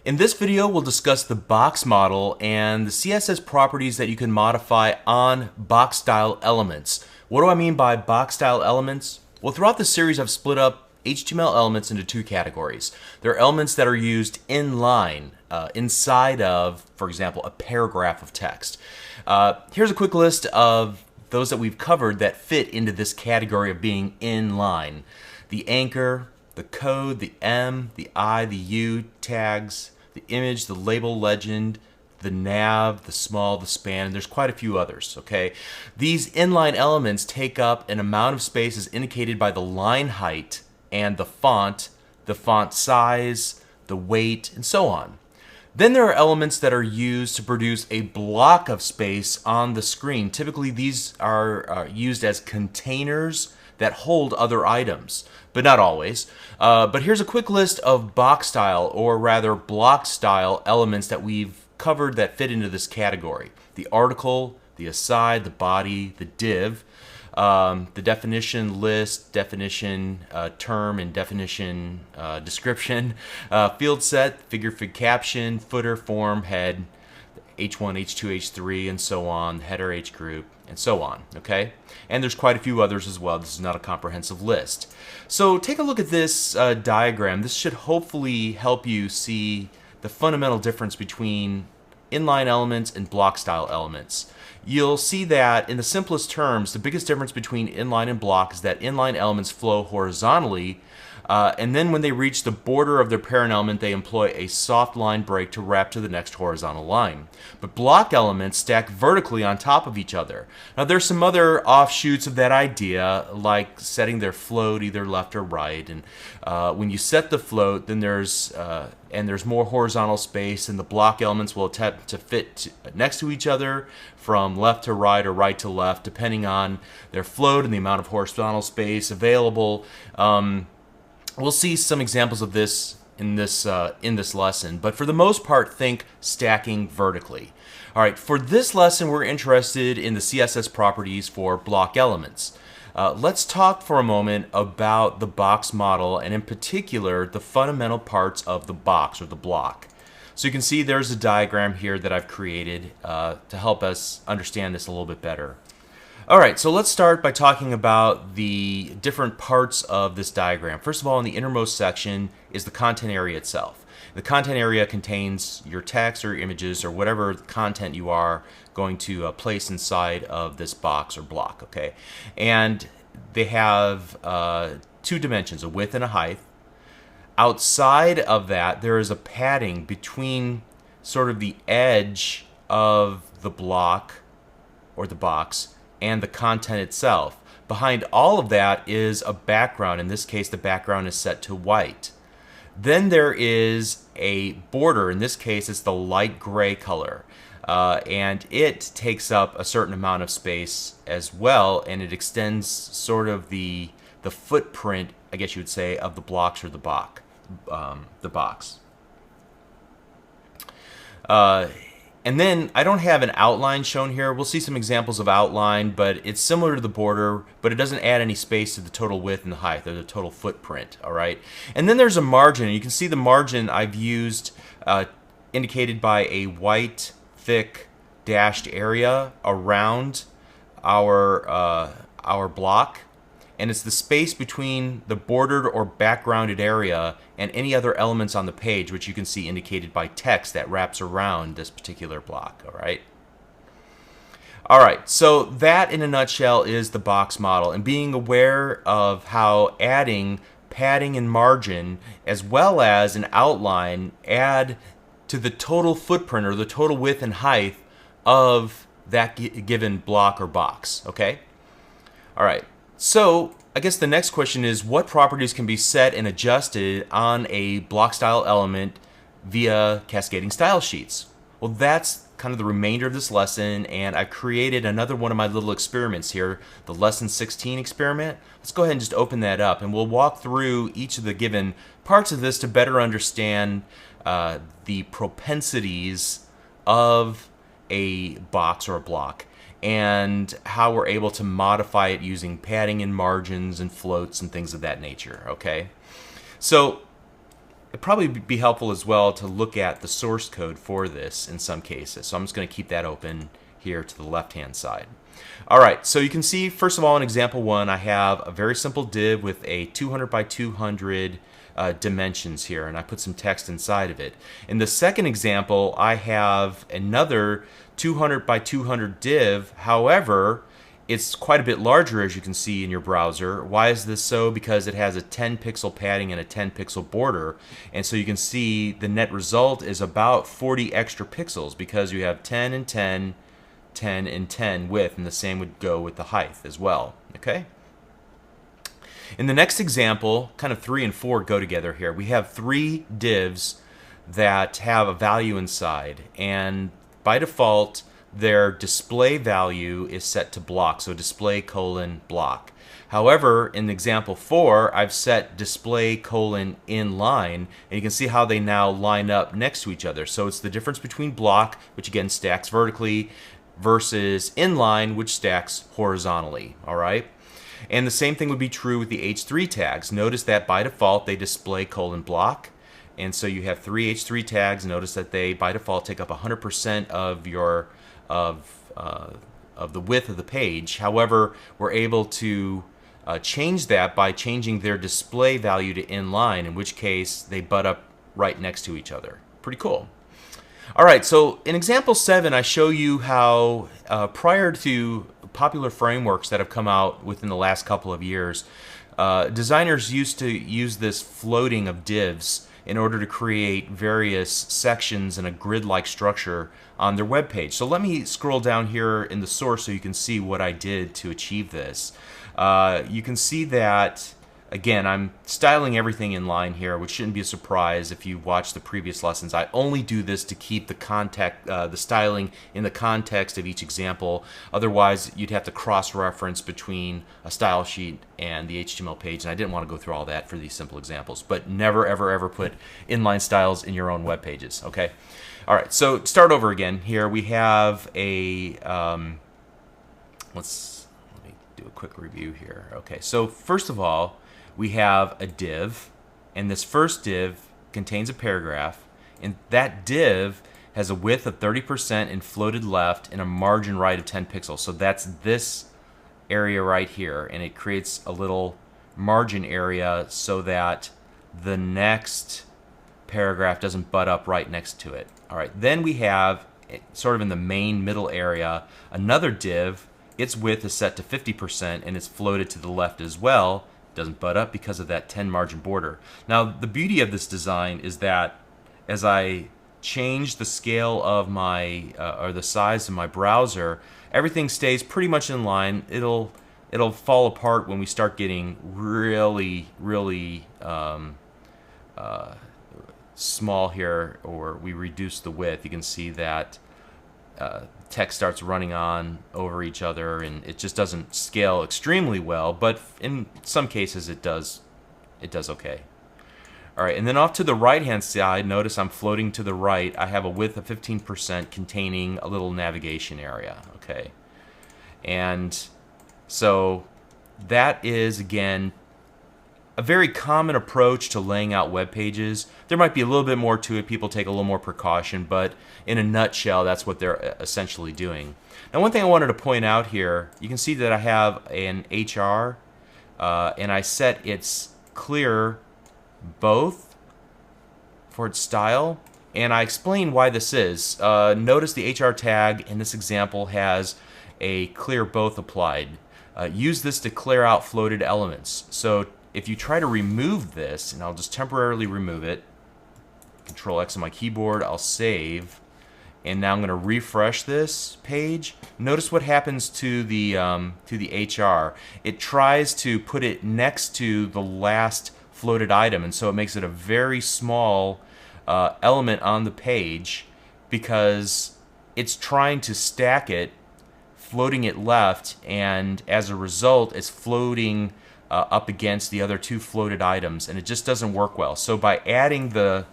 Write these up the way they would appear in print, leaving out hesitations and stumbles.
In this video, we'll discuss the box model and the CSS properties that you can modify on box style elements. What do I mean by box style elements? Well, throughout the series, I've split up HTML elements into two categories. There are elements that are used in line, inside of, for example, a paragraph of text. Here's a quick list of those that we've covered that fit into this category of being in line. The anchor, the code, the M, the I, the U tags, the image, the label legend, the nav, the small, the span, and there's quite a few others, okay? These inline elements take up an amount of space as indicated by the line height and the font size, the weight, and so on. Then there are elements that are used to produce a block of space on the screen. Typically, these are used as containers that hold other items, but not always. But here's a quick list of box style, or rather block style elements that we've covered that fit into this category. The article, the aside, the body, the div, the definition list, definition term, and definition description, field set, figure fig caption, footer, form, head, H1, H2, H3, and so on, header, H group, and so on, okay? And there's quite a few others as well. This is not a comprehensive list. So take a look at this diagram. This should hopefully help you see the fundamental difference between inline elements and block style elements. You'll see that in the simplest terms, the biggest difference between inline and block is that inline elements flow horizontally, and then when they reach the border of their parent element, they employ a soft line break to wrap to the next horizontal line. But block elements stack vertically on top of each other. Now there's some other offshoots of that idea, like setting their float either left or right. And when you set the float, then there's more horizontal space, and the block elements will attempt to fit next to each other from left to right or right to left, depending on their float and the amount of horizontal space available. We'll see some examples of this in this lesson, but for the most part, think stacking vertically. All right, for this lesson, we're interested in the CSS properties for block elements. Let's talk for a moment about the box model, and in particular, the fundamental parts of the box or the block. So you can see there's a diagram here that I've created to help us understand this a little bit better. All right, so let's start by talking about the different parts of this diagram. First of all, in the innermost section is the content area itself. The content area contains your text or images or whatever content you are going to place inside of this box or block, okay? And they have two dimensions, a width and a height. Outside of that, there is a padding between sort of the edge of the block or the box and the content itself. Behind all of that is a background. In this case, the background is set to white. Then there is a border. In this case, it's the light gray color. And it takes up a certain amount of space as well, and it extends sort of the footprint, I guess you would say, of the blocks or the box. And then I don't have an outline shown here. We'll see some examples of outline, but it's similar to the border, but it doesn't add any space to the total width and the height, or the total footprint, all right? And then there's a margin, and you can see the margin I've used indicated by a white, thick, dashed area around our block. And it's the space between the bordered or backgrounded area and any other elements on the page, which you can see indicated by text that wraps around this particular block, all right? All right, so that in a nutshell is the box model, and being aware of how adding padding and margin as well as an outline add to the total footprint or the total width and height of that given block or box, okay? All right. So I guess the next question is, what properties can be set and adjusted on a block style element via cascading style sheets? Well, that's kind of the remainder of this lesson, and I've created another one of my little experiments here, the lesson 16 experiment. Let's go ahead and just open that up, and we'll walk through each of the given parts of this to better understand the propensities of a box or a block, and how we're able to modify it using padding and margins and floats and things of that nature, okay? So it'd probably be helpful as well to look at the source code for this in some cases. So I'm just going to keep that open here to the left-hand side. All right, so you can see, first of all, in example 1, I have a very simple div with a 200 by 200 dimensions here, and I put some text inside of it. In the second example, I have another 200 by 200 div. However, it's quite a bit larger, as you can see in your browser. Why is this so? Because it has a 10 pixel padding and a 10 pixel border. And so you can see the net result is about 40 extra pixels because you have 10 and 10, 10 and 10 width, and the same would go with the height as well. Okay? In the next example, kind of 3 and 4 go together here. We have 3 divs that have a value inside, and by default, their display value is set to block, so display colon block. However, in example 4, I've set display colon inline, and you can see how they now line up next to each other. So it's the difference between block, which again stacks vertically, versus inline, which stacks horizontally. All right? And the same thing would be true with the H3 tags. Notice that by default they display colon block. And so you have 3 H3 tags. Notice that they by default take up 100% of your of the width of the page. However, we're able to change that by changing their display value to inline, in which case they butt up right next to each other. Pretty cool. All right, so in example 7, I show you how prior to popular frameworks that have come out within the last couple of years, designers used to use this floating of divs in order to create various sections in a grid-like structure on their web page. So let me scroll down here in the source so you can see what I did to achieve this. You can see that, again, I'm styling everything in line here, which shouldn't be a surprise if you watch the previous lessons. I only do this to keep the styling in the context of each example. Otherwise, you'd have to cross-reference between a style sheet and the HTML page, and I didn't want to go through all that for these simple examples. But never, ever, ever put inline styles in your own web pages, okay? All right, so start over again. Here we have a, let me do a quick review here. Okay, so first of all, we have a div, and this first div contains a paragraph, and that div has a width of 30% and floated left and a margin right of 10 pixels. So that's this area right here, and it creates a little margin area so that the next paragraph doesn't butt up right next to it. All right, then we have, sort of in the main middle area, another div. Its width is set to 50% and it's floated to the left as well. Doesn't butt up because of that 10 margin border. Now, the beauty of this design is that as I change the scale of my, or the size of my browser, everything stays pretty much in line. It'll fall apart when we start getting really small here, or we reduce the width. You can see that text starts running on over each other, and it just doesn't scale extremely well, but in some cases it does okay. All right, and then off to the right hand side, notice I'm floating to the right. I have a width of 15% containing a little navigation area, okay? And so that is, again, a very common approach to laying out web pages. There might be a little bit more to it. People take a little more precaution, but in a nutshell, that's what they're essentially doing. Now, one thing I wanted to point out here, you can see that I have an HR, and I set its clear both for its style, and I explain why this is. Notice the HR tag in this example has a clear both applied. Use this to clear out floated elements. So if you try to remove this, and I'll just temporarily remove it, Control X on my keyboard, I'll save, and now I'm going to refresh this page. Notice what happens to the HR. It tries to put it next to the last floated item, and so it makes it a very small element on the page because it's trying to stack it, floating it left, and as a result, it's floating up against the other two floated items, and it just doesn't work well. So by adding the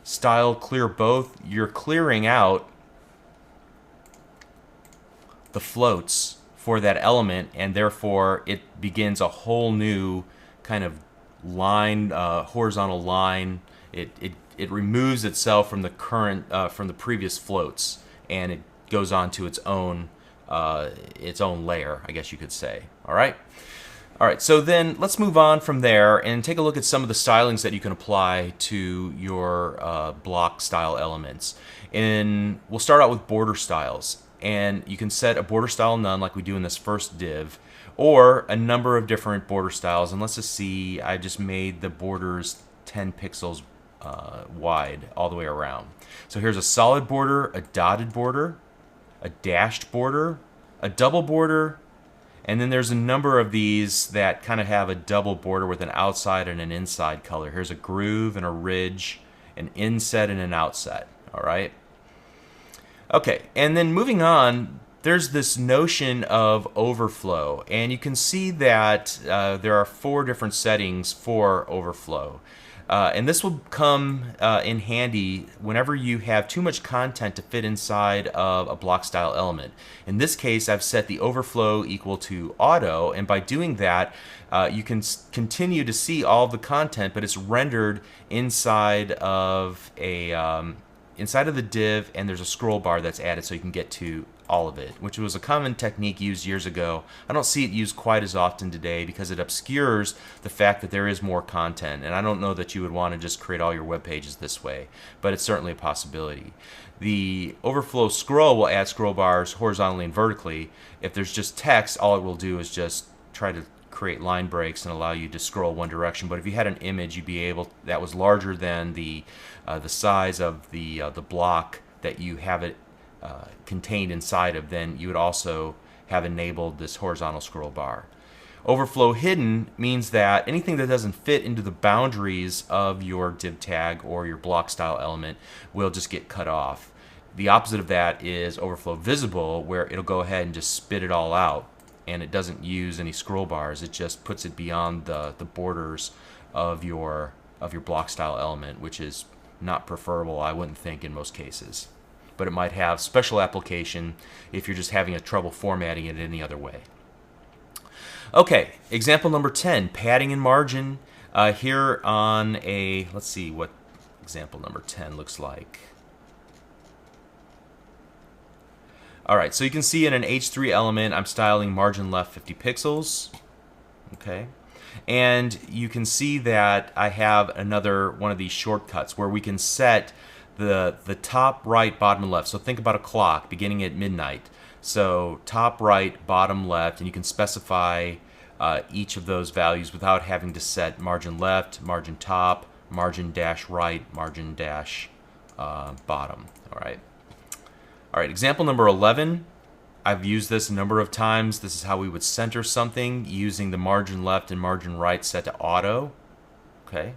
style clear both, you're clearing out the floats for that element, and therefore it begins a whole new kind of line, horizontal line, it removes itself from the current from the previous floats, and it goes on to its own layer, I guess you could say. All right. All right, so then let's move on from there and take a look at some of the stylings that you can apply to your block style elements. And we'll start out with border styles. And you can set a border style none like we do in this first div, or a number of different border styles. And let's just see, I just made the borders 10 pixels wide all the way around. So here's a solid border, a dotted border, a dashed border, a double border, and then there's a number of these that kind of have a double border with an outside and an inside color. Here's a groove and a ridge, an inset and an outset. All right. Okay, and then moving on, there's this notion of overflow, and you can see that there are 4 different settings for overflow. And this will come in handy whenever you have too much content to fit inside of a block style element. In this case, I've set the overflow equal to auto, and by doing that, you can continue to see all the content, but it's rendered inside of the div, and there's a scroll bar that's added so you can get to all of it, which was a common technique used years ago. I don't see it used quite as often today because it obscures the fact that there is more content, and I don't know that you would want to just create all your web pages this way, but it's certainly a possibility. The overflow scroll will add scroll bars horizontally and vertically. If there's just text, all it will do is just try to create line breaks and allow you to scroll one direction. But if you had an image, you'd be able, that was larger than the size of the block that you have it contained inside of, then you would also have enabled this horizontal scroll bar. Overflow hidden means that anything that doesn't fit into the boundaries of your div tag or your block style element will just get cut off. The opposite of that is overflow visible, where it'll go ahead and just spit it all out, and it doesn't use any scroll bars. It just puts it beyond the borders of your block style element, which is not preferable, I wouldn't think, in most cases. But it might have special application if you're just having a trouble formatting it any other way. Okay, example number 10, padding and margin. Here on a, let's see what example number 10 looks like. All right, so you can see in an H3 element, I'm styling margin left 50 pixels. Okay, and you can see that I have another one of these shortcuts where we can set the top, right, bottom, and left. So think about a clock beginning at midnight. So top, right, bottom, left, and you can specify each of those values without having to set margin left, margin top, margin dash right, margin dash bottom. All right. All right, example number 11. I've used this a number of times. This is how we would center something using the margin left and margin right set to auto. Okay.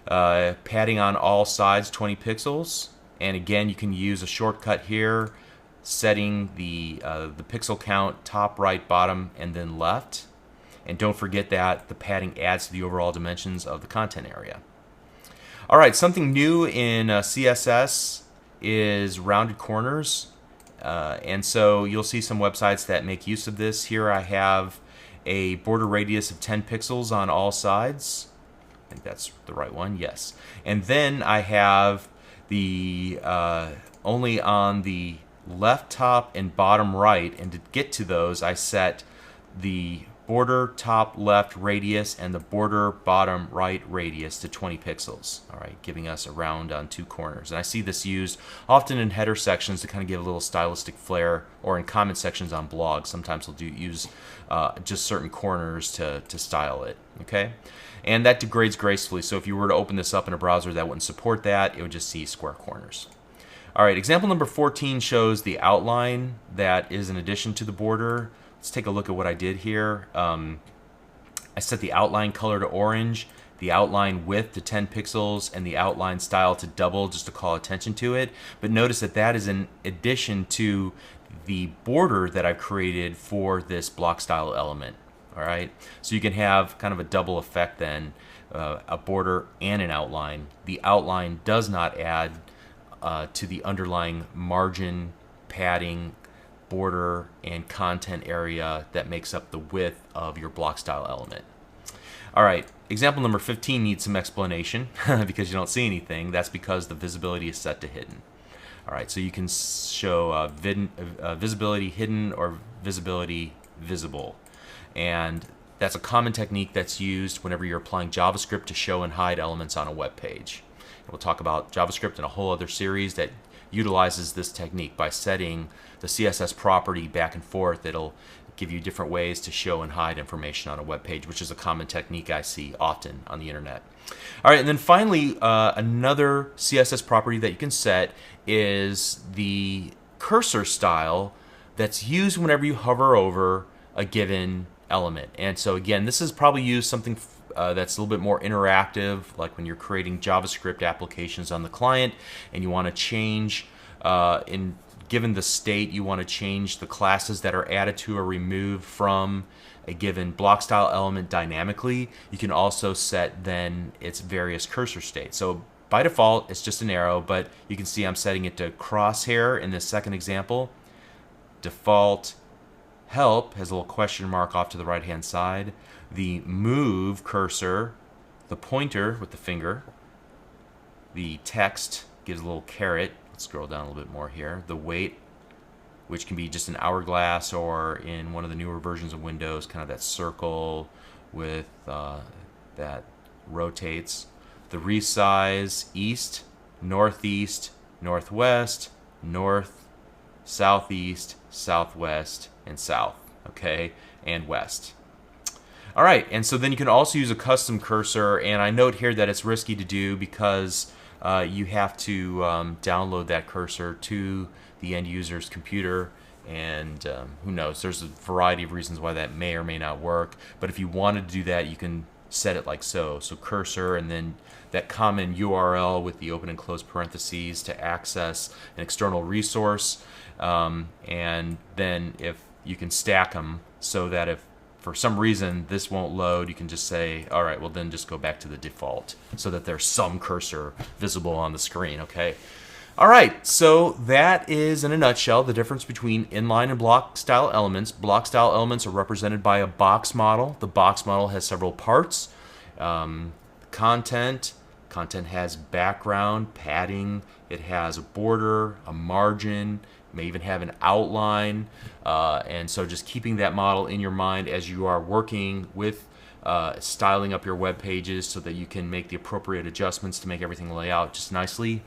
Padding on all sides 20 pixels, and again you can use a shortcut here setting the pixel count top, right, bottom, and then left, and don't forget that the padding adds to the overall dimensions of the content area. Alright, something new in CSS is rounded corners, and so you'll see some websites that make use of this. Here I have a border radius of 10 pixels on all sides. I think that's the right one, yes. And then I have the only on the left top and bottom right, and to get to those I set the border top left radius and the border bottom right radius to 20 pixels. All right, giving us a round on 2 corners. And I see this used often in header sections to kind of give a little stylistic flair, or in comment sections on blogs. Sometimes they'll use just certain corners to style it. Okay, and that degrades gracefully. So if you were to open this up in a browser that wouldn't support that, it would just see square corners. All right, example number 14 shows the outline that is in addition to the border. Let's take a look at what I did here. I set the outline color to orange, the outline width to 10 pixels, and the outline style to double, just to call attention to it. But notice that that is in addition to the border that I've created for this block style element. All right, so you can have kind of a double effect then, a border and an outline. The outline does not add to the underlying margin, padding, border, and content area that makes up the width of your block style element. All right, Example number 15 needs some explanation because you don't see anything. That's because the visibility is set to hidden. All right, so you can show visibility hidden or visibility visible. And that's a common technique that's used whenever you're applying JavaScript to show and hide elements on a web page. And we'll talk about JavaScript in a whole other series that utilizes this technique by setting the CSS property back and forth. It'll give you different ways to show and hide information on a web page, which is a common technique I see often on the internet. All right, and then finally, another CSS property that you can set is the cursor style that's used whenever you hover over a given element. And so again, this is probably used something that's a little bit more interactive, like when you're creating JavaScript applications on the client and you want to change given the state, you want to change the classes that are added to or removed from a given block style element dynamically. You can also set then its various cursor states. So by default, it's just an arrow, but you can see I'm setting it to crosshair in this second example. Default help has a little question mark off to the right hand side. The move cursor, the pointer with the finger. The text gives a little caret. Let's scroll down a little bit more here. The weight, which can be just an hourglass, or in one of the newer versions of Windows, kind of that circle with that rotates. The resize, east, northeast, northwest, north, southeast, southwest, and south, okay, and west. All right, and so then you can also use a custom cursor, and I note here that it's risky to do because you have to download that cursor to the end user's computer, and who knows, there's a variety of reasons why that may or may not work. But if you wanted to do that, you can set it like so. So cursor and then that common URL with the open and close parentheses to access an external resource, and then if you can stack them so that if for some reason this won't load, you can just say, all right, well then just go back to the default so that there's some cursor visible on the screen, okay? All right, so that is in a nutshell the difference between inline and block style elements. Block style elements are represented by a box model. The box model has several parts. Content has background, padding, it has a border, a margin, may even have an outline, and so just keeping that model in your mind as you are working with styling up your web pages so that you can make the appropriate adjustments to make everything lay out just nicely.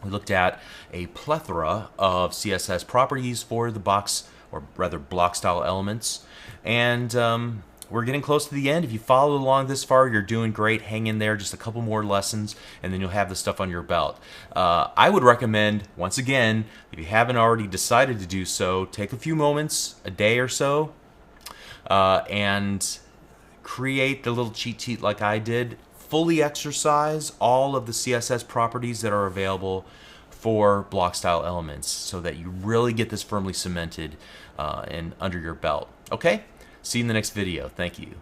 We looked at a plethora of CSS properties for the box, or rather block style elements, and we're getting close to the end. If you followed along this far, you're doing great. Hang in there, just a couple more lessons, and then you'll have the stuff on your belt. I would recommend, once again, if you haven't already decided to do so, take a few moments, a day or so, and create the little cheat sheet like I did. Fully exercise all of the CSS properties that are available for block style elements so that you really get this firmly cemented and under your belt. Okay? See you in the next video. Thank you.